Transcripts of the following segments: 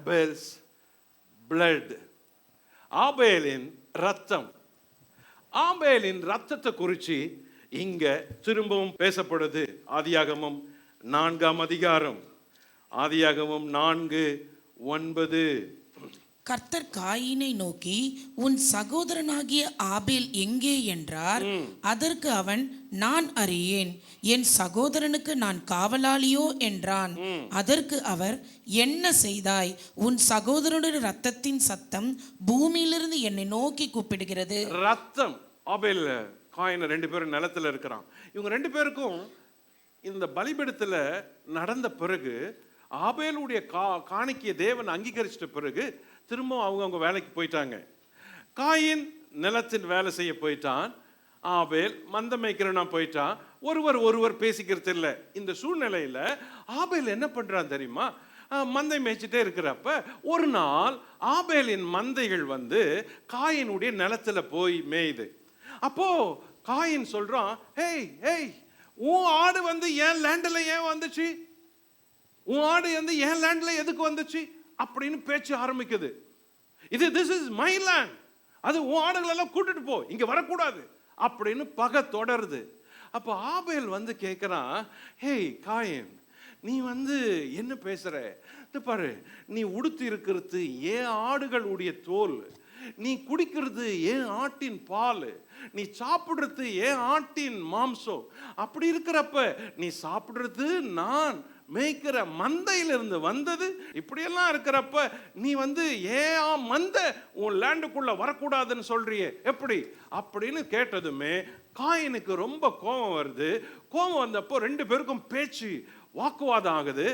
Abel's blood. ஆபேலின் ரத்தம். ஆபேலின் ரத்தத்தை குறித்து இங்க திரும்பவும் பேசப்படுது. ஆதியாகமம் 4ஆம் அதிகாரம், ஆதியாகமம் 4:9. கர்த்தர் காயினை நோக்கி, உன் சகோதரனாகிய ஆபேல் எங்கே என்றார். அதற்கு அவன், நான் அறியேன், என் சகோதரனுக்கு நான் காவலாளியோ என்றான். அதற்கு அவர், என்ன செய்தாய்? உன் சகோதரனுடைய ரத்தத்தின் சத்தம் பூமியிலிருந்து என்னை நோக்கி கூப்பிடுகிறது. ரத்தம். ஆபேல் காயின் 2 பேரும் நிலத்துல இருக்கிறான். இவங்க 2 பேருக்கும் இந்த பலிபீடத்துல நடந்த பிறகு, ஆபேலுடைய காணிக்கையை தேவன் அங்கீகரிச்சிட்ட பிறகு திரும்ப அவங்க வேலைக்கு போயிட்டாங்க. காயின் நிலத்தின் வேலை செய்ய போயிட்டான், ஆபேல் மந்த மேய்க்கிறனா போயிட்டான். ஒருவர் பேசிக்கிறது இல்லை. இந்த சூழ்நிலையில ஆபேல் என்ன பண்றான் தெரியுமா? மந்தை மேய்ச்சிட்டே இருக்கிறப்ப ஒரு நாள் ஆபேலின் மந்தைகள் காயினுடைய நிலத்துல போய் மேயுது. அப்போ காயின் சொல்றான், ஹேய் ஹேய், உன் ஆடு என் லேண்ட்ல ஏன் வந்துச்சு? உன் ஆடு என் லேண்ட்ல எதுக்கு வந்துச்சு அப்படின்னு பேச்சு ஆரம்பிக்குது. திஸ் இஸ் மை லேண்ட், அது உன் ஆடுகள் எல்லாம் கூட்டிட்டு போ, இங்க வரக்கூடாது அப்படின்னு பகை தொடருது. அப்போ ஆபேல் கேட்கிறான், ஹேய் காயின், நீ என்ன பேசுற? பாரு, நீ உடுத்தி இருக்கிறது ஏன் ஆடுகளுடைய தோல், நீ குடிக்கிறது ஏன் ஆட்டின் பால், நீ சாப்பிடுறது ஏன் ஆட்டின் மாம்சம். அப்படி இருக்கிறப்ப நீ சாப்பிடுறது நான் மேய்க்கிற மந்தையிலிருந்து வந்தது. இப்படியெல்லாம் இருக்கிறப்ப நீ ஏன் மந்தை உன் லேண்டுக்குள்ள வரக்கூடாதுன்னு சொல்றியே, எப்படி அப்படின்னு கேட்டதுமே காயினுக்கு ரொம்ப கோபம் வருது. கோபம் வந்தப்போ 2 பேருக்கும் பேச்சு வாக்குவாதம் ஆகுது.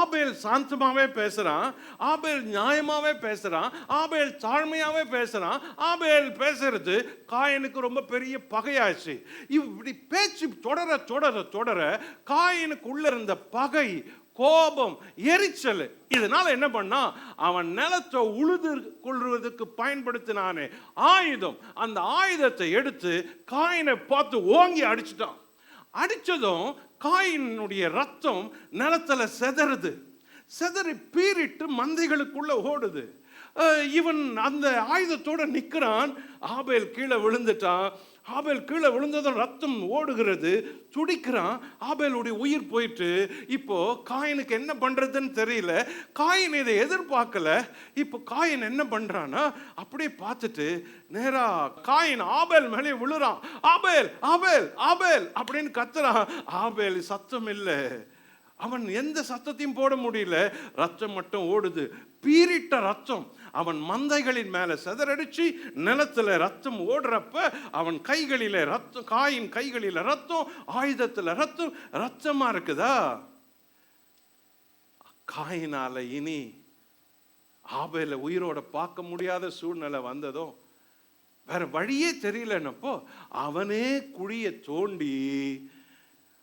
ஆபேல் சாந்தமாவே பேசுறான், ஆபேல் நியாயமாவே பேசுறான், ஆபேல் தாழ்மையாவே பேசுறான். ஆபேல் பேசுறது காயினுக்கு ரொம்ப பெரிய பகையாச்சு. இப்படி பேச்சு தொடர தொடர தொடர காயினுக்குள்ள இருந்த பகை, கோபம், எரிச்சல், இதனால என்ன பண்ணா, அவன் நிலத்தை உழுது கொள்வதற்கு பயன்படுத்தினானே ஆயுதம், அந்த ஆயுதத்தை எடுத்து காயினை பார்த்து ஓங்கி அடிச்சுட்டான். அடிச்சதும் காயினுடைய ரத்தம் நிலத்துல செதறுது. செதறி பீறிட்டு மந்தைகளுக்குள்ள ஓடுது. இவன் அந்த ஆயுதத்தோட நிற்கிறான். ஆபேல் கீழே விழுந்துட்டான். ஆபேல் கீழே விழுந்ததும் ரத்தம் ஓடுகிறது, துடிக்கிறான். ஆபேலுடைய உயிர் போயிட்டு இப்போ காயினுக்கு என்ன பண்றதுன்னு தெரியல. காயின் இதை எதிர்பார்க்கல. இப்போ காயின் என்ன பண்றான்னா, அப்படியே பார்த்துட்டு நேரா காயின் ஆபேல் மேலே விழுறான். ஆபேல் ஆபேல் ஆபேல் அப்படின்னு கத்துறான். ஆபேல் சத்தம் இல்லை, அவன் எந்த சத்தத்தையும் போட முடியல. ரத்தம் மட்டும் ஓடுது, பீரிட்ட ரத்தம். அவன் மந்தைகளின் மேல செதறடிச்சு நிலத்துல ரத்தம் ஓடுறப்ப அவன் கைகளில ரத்தம், காயின் கைகளில ரத்தம், ஆயுதத்துல ரத்தம், ரத்தமா இருக்குதா? காயினால இனி ஆபேல உயிரோட பார்க்க முடியாத சூழ்நிலை வந்ததும் வேற வழியே தெரியலன்னப்போ அவனே குழிய தோண்டி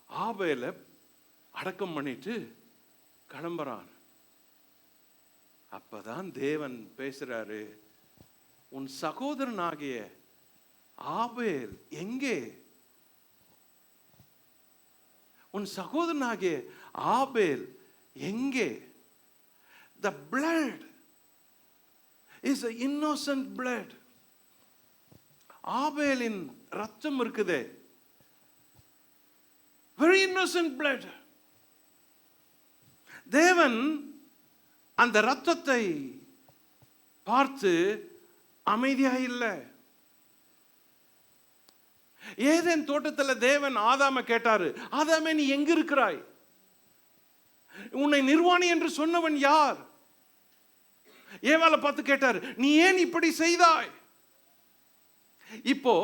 ஆபேல அடக்கம் பண்ணிட்டு கிளம்புறான். அப்பதான் தேவன் பேசுறாரு, உன் சகோதரனாகிய ஆபேல் எங்கே? உன் சகோதரனாகிய ஆபேல் எங்கே? The blood is an innocent blood. ஆபேலின் ரத்தம் இருக்குதே, very innocent blood. தேவன் அந்த ரத்தத்தை பார்த்து அமைதியா இல்லை. ஏதேன் தோட்டத்தில் தேவன் ஆதாம கேட்டாரு, ஆதாமே நீ எங்க இருக்கிறாய்? உன்னை நிர்வாணி என்று சொன்னவன் யார்? ஏவாளை பார்த்து கேட்டாரு, நீ ஏன் இப்படி செய்தாய்? இப்போ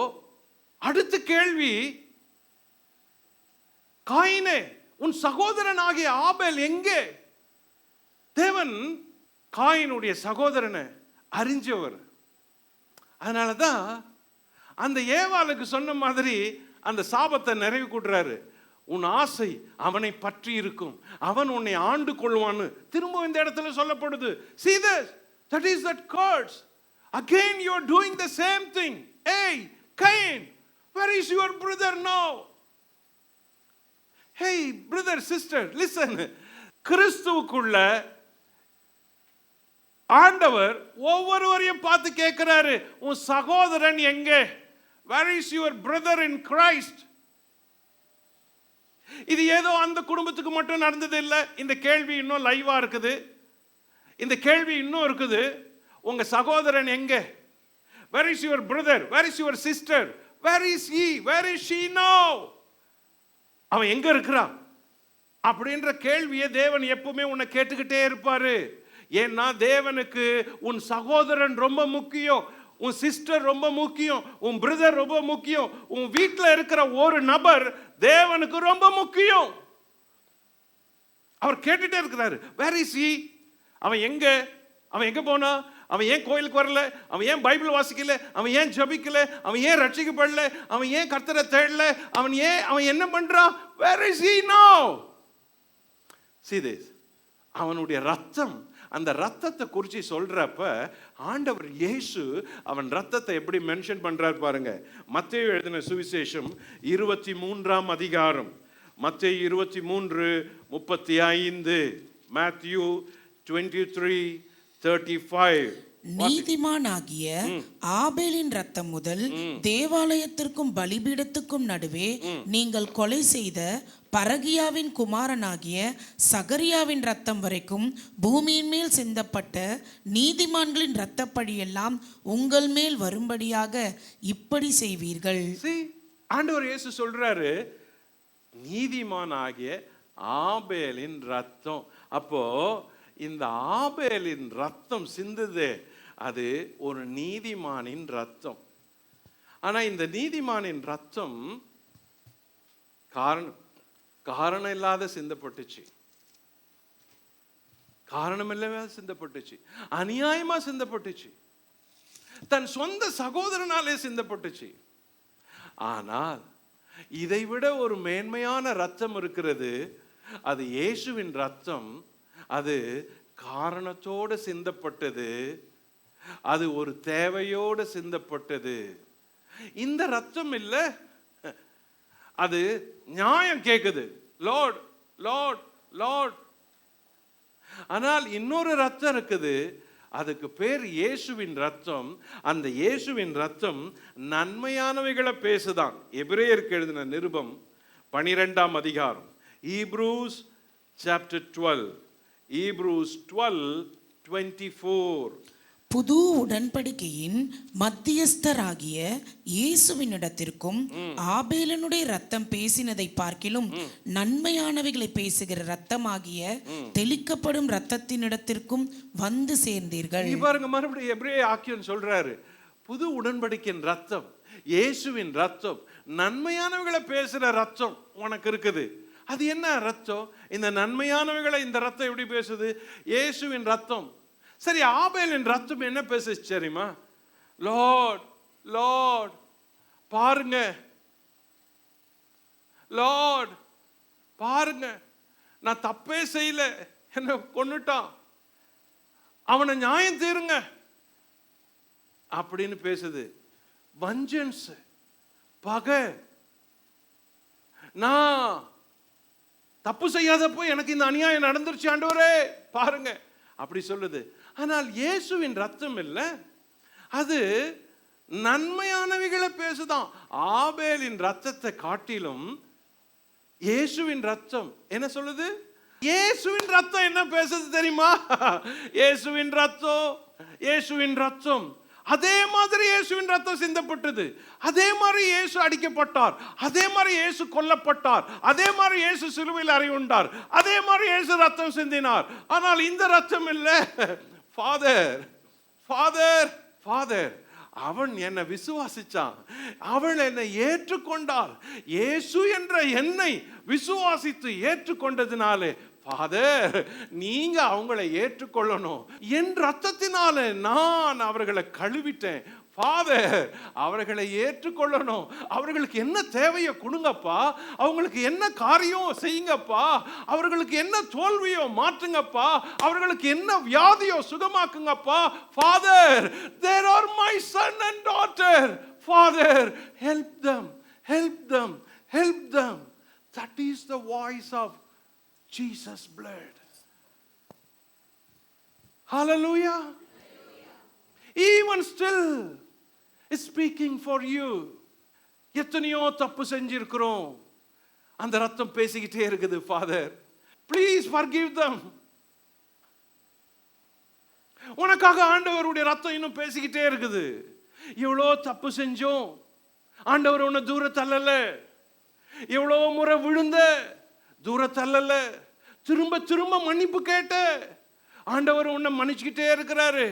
அடுத்த கேள்வி, காயினே, உன் சகோதரன் ஆகிய ஆபேல் எங்கே? தேவன் காயினுடைய சகோதரனை அறிஞ்சவர். அதனாலதான் அந்த ஏவாளுக்கு சொன்ன மாதிரி அந்த சாபத்தை நிறைவு கூட்டுறாரு. உன் ஆசை அவனை பற்றி இருக்கும், அவன் உன்னை ஆண்டு கொள்வான்னு திரும்ப இந்த இடத்துல சொல்லப்படுது. See this, that is that curse. Again you are doing the same thing. Hey Cain, where is your brother now? Hey brother, sister, listen. கிறிஸ்துவுக்குள்ள ஆண்டவர் ஒவ்வொருவரையும் பார்த்து கேட்கிறாரு, உன் சகோதரன் எங்கே? Where is your brother in Christ? இது ஏதோ அந்த குடும்பத்துக்கு மட்டும் நடந்தது இல்லை. இந்த கேள்வி இன்னும் லைவா இருக்குது. இந்த கேள்வி இன்னும் இருக்குது. உங்க சகோதரன் எங்கே? Where is your brother? Where is your sister? Where is he? Where is she now? அவன் எங்க இருக்கிறான் அப்படின்ற கேள்வியை தேவன் எப்பவுமே உன்னை கேட்டுக்கிட்டே இருப்பாரு. ஏன்னா தேவனுக்கு உன் சகோதரன் ரொம்ப முக்கியம், உன் சிஸ்டர் ரொம்ப முக்கியம், உன் பிரதர் ரொம்ப முக்கியம், உன் வீட்டில் இருக்கிற ஒரு நபர் தேவனுக்கு ரொம்ப முக்கியம். அவர் கேட்டுட்டே இருக்கிறாரு, வேர் இஸ் ஹி? அவன் எங்க போனா? அவன் ஏன் கோயிலுக்கு வரல? அவன் ஏன் பைபிள் வாசிக்கல? அவன் ஏன் ஜபிக்கல? அவன் ஏன் ரட்சிக்கப்படல? அவன் ஏன் கர்த்தரை தேடல? அவன் என்ன பண்றான்? வேர் இஸ் ஹி நவ? See this. அவனுடைய ரத்தம், அந்த ரத்தத்தை குறித்து சொல்றப்ப ஆண்டவர் இயேசு அவன் ரத்தத்தை எப்படி மென்ஷன் பண்றார் பாருங்க. மத்தேயு எழுதின சுவிசேஷம் 23ஆம் அதிகாரம், மத்தேயு 23:35, Matthew 23:35. நீதிமானாகிய ஆபேலின் ரத்தம் முதல் தேவாலயத்திற்கும் பலிபீடத்துக்கும் நடுவே நீங்கள் கொலை செய்த பரகியாவின் குமாரனாகிய சகரியாவின் ரத்தம் வரைக்கும் பூமியின் மேல் சிந்தப்பட்ட நீதிமான்களின் இரத்தப்பழியெல்லாம் உங்கள் மேல் வரும்படியாக இப்படி செய்வீர்கள். ஆண்டவர் இயேசு சொல்றாரு, நீதிமானாகிய ஆபேலின் ரத்தம். அப்போ இந்த ஆபேலின் ரத்தம் சிந்துது, அது ஒரு நீதிமானின் ரத்தம். ஆனா இந்த நீதிமானின் ரத்தம் காரணம் இல்லாத சிந்தப்பட்டுச்சு, காரணம் இல்லாம சிந்தப்பட்டுச்சு, அநியாயமா சிந்தப்பட்டுச்சு, தன் சொந்த சகோதரனாலே சிந்தப்பட்டுச்சு. ஆனால் இதைவிட ஒரு மேன்மையான ரத்தம் இருக்கிறது. அது இயேசுவின் ரத்தம். அது காரணத்தோடு சிந்தப்பட்டது, அது ஒரு தேவையோடு சிந்தப்பட்டது. இந்த ரத்தம் இல்ல, அது நியாயம் கேக்குது, லார்ட் லார்ட் லார்ட். ஆனால் இன்னொரு ரத்தம் இருக்குது, அதுக்கு பேர் இயேசுவின் ரத்தம். அந்த இயேசுவின் ரத்தம் நன்மையானவைகளை பேசுதான். எபிரேயருக்கு எழுதின நிருபம் 12ஆம் அதிகாரம், Hebrews chapter 12, Hebrews 12:24. புது உடன்படிக்கையின் மத்தியஸ்தராகிய இயேசுவினிடத்திற்கும் ஆபேலனுடைய ரத்தம் பேசினதை பார்க்கிலும் நன்மையானவைகளை பேசுகிற ரத்தமாகிய தெளிக்கப்படும் ரத்தத்தினிடத்திற்கும் வந்து சேர்ந்தீர்கள். பாருங்க, மறுபடியும் எபிரேய ஆக்கியோன் சொல்றாரு, புது உடன்படிக்கையின் ரத்தம், இயேசுவின் ரத்தம், நன்மையானவைகளை பேசுற ரத்தம் உனக்கு இருக்குது. அது என்ன ரத்தம்? இந்த நன்மையானவைகளை இந்த ரத்தம் எப்படி பேசுது? இயேசுவின் ரத்தம். சரி, ஆபேலின் ரத்தம் என்ன பேசுச்சு தெரியுமா? லார்ட் லார்ட் பாருங்க, லார்ட் பாருங்க, நான் தப்பே செய்யல, என்ன கொன்னுட்டான், அவனை நியாயம் தீருங்க அப்படின்னு பேசுது. வஞ்சன்ஸ், பகை, நான் தப்பு செய்யாதப்போ எனக்கு இந்த அநியாயம் நடந்துருச்சு ஆண்டவரே பாருங்க அப்படி சொல்லுது. ஆனால் இயேசுவின் ரத்தம் இல்லை, அது நன்மையானவைகளை பேசுதான். ஆபேலின் ரத்தத்தை காட்டிலும் இயேசுவின் ரத்தம் என்ன சொல்லுது? இயேசுவின் ரத்தம் என்ன பேசுது தெரியுமா? இயேசுவின் ரத்தம், இயேசுவின் ரத்தம், அதே மாதிரி இயேசுவின் ரத்தம் சிந்தப்பட்டது, அதே மாதிரி இயேசு அடிக்கப்பட்டார், அதே மாதிரி இயேசு கொல்லப்பட்டார், அதே மாதிரி இயேசு சிலுவையில் அறையுண்டார், அதே மாதிரி இயேசு ரத்தம் சிந்தினார். ஆனால் இந்த ரத்தம் இல்லை. ஃபாதர் ஃபாதர் ஃபாதர், அவன் என்னை விசுவாசிச்சான், அவள் என்னை ஏற்றுக்கொண்டாள், இயேசு என்ற என்னை விசுவாசித்து ஏற்றுக்கொண்டதினாலே ஃபாதர் நீங்க அவங்களை ஏற்றுக்கொள்ளணும், என் ரத்தத்தினால நான் அவர்களை கழுவிட்டேன், ஃபாதர் அவர்களை ஏற்றுக்கொள்ளணும், அவர்களுக்கு என்ன தேவையோ கொடுங்கப்பா, அவங்களுக்கு என்ன காரியம் செய்யுங்கப்பா, அவர்களுக்கு என்ன தோல்வியோ மாற்றுங்கப்பா, அவர்களுக்கு என்ன வியாதியோ சுகமாக்குங்கப்பா. Father there are my son and daughter, father help them, help them, help them. That is the voice of Jesus' blood. Hallelujah. even still is speaking for you. எத்தனையோ தப்பு செஞ்சிருக்கிறோம், அந்த ரத்தம் பேசிக்கிட்டே இருக்குது. Father, please forgive them. உனக்காக ஆண்டவருடைய ரத்தம் இன்னும் பேசிக்கிட்டே இருக்குது. எவ்வளோ தப்பு செஞ்சோம், ஆண்டவர் உன்னை தூர தள்ளல. எவ்வளோ முறை விழுந்த, தூர தள்ளல. திரும்ப திரும்ப மன்னிப்பு கேட்ட, ஆண்டவர் உன்னை மன்னிச்சுக்கிட்டே இருக்கிறாரு.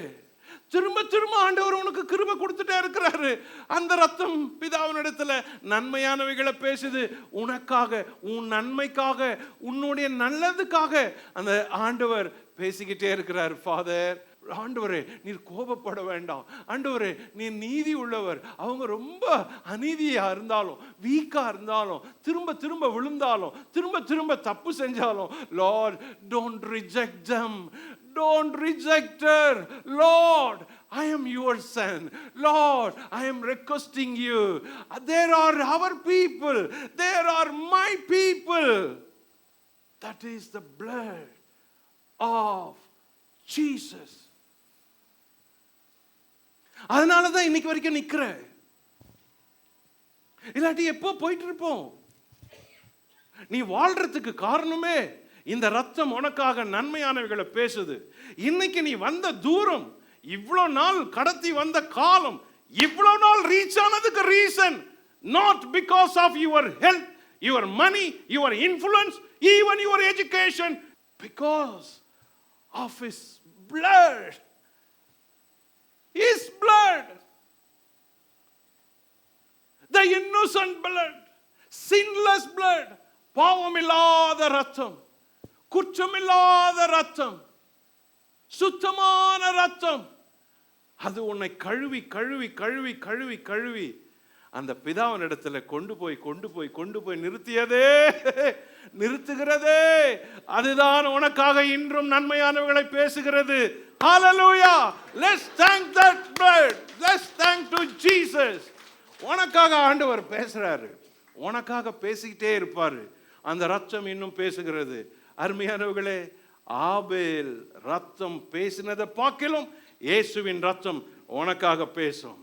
திரும்ப திரும்ப ஆண்டவர் உனக்கு கிருபை கொடுத்துட்டே இருக்கிறாரு. அந்த ரத்தம் பிதாவினிடத்துல நன்மையானவைகளை பேசுது. உனக்காக, உன் நன்மைக்காக, உன்னுடைய நல்லதுக்காக அந்த ஆண்டவர் பேசிக்கிட்டே இருக்கிறார். ஃபாதர், ஆண்டவரே நீர் கோபப்பட வேண்டாம். ஆண்டவரே நீர் நீதி உள்ளவர். அவங்க ரொம்ப அநீதியா இருந்தாலும், வீக்கா இருந்தாலும், திரும்ப திரும்ப விழுந்தாலும், திரும்ப திரும்ப தப்பு செஞ்சாலும், Lord, don't reject them. Don't reject her. Lord, I am your son. Lord, I am requesting you. There are our people. There are my people. That is the blood of Jesus. அதனால தான் இன்னைக்கு வரைக்கும் நிக்கிற. இல்லாட்டி எப்போ போயிட்டு இருப்போம். நீ வாழ்றதுக்கு காரணமே இந்த ரத்தம் உனக்காக நன்மையானவைகளை பேசுது. இன்னைக்கு நீ வந்த தூரம், இவ்வளோ நாள் கடத்தி வந்த காலம், இவ்வளோ நாள் ரீச் ஆனதுக்கு reason not because of your health, your money, your influence, even your education, because of his blood. His blood, the innocent blood, sinless blood, பாவமில்லாத ரத்தம், குற்றமில்லாத ரத்தம், சுத்தமான ரத்தம். அது உன்னை கழுவி கழுவி கழுவி கழுவி கழுவி அந்த பிதாவின் இடத்துல கொண்டு போய் நிறுத்துகிறதே. அதுதான் உனக்காக இன்றும் நன்மையானவைகளை பேசுகிறது. Hallelujah. Let's thank that blood. Let's thank to Jesus. உனக்காக ஆண்டவர் பேசுறாரு. உனக்காக பேசிக்கிட்டே இருப்பாரு. அந்த ரத்தம் இன்னும் பேசுகிறது. அருமையானவர்களே, ஆபேல் ரத்தம் பேசினதை பார்க்கிலும் இயேசுவின் ரத்தம் உனக்காக பேசும்.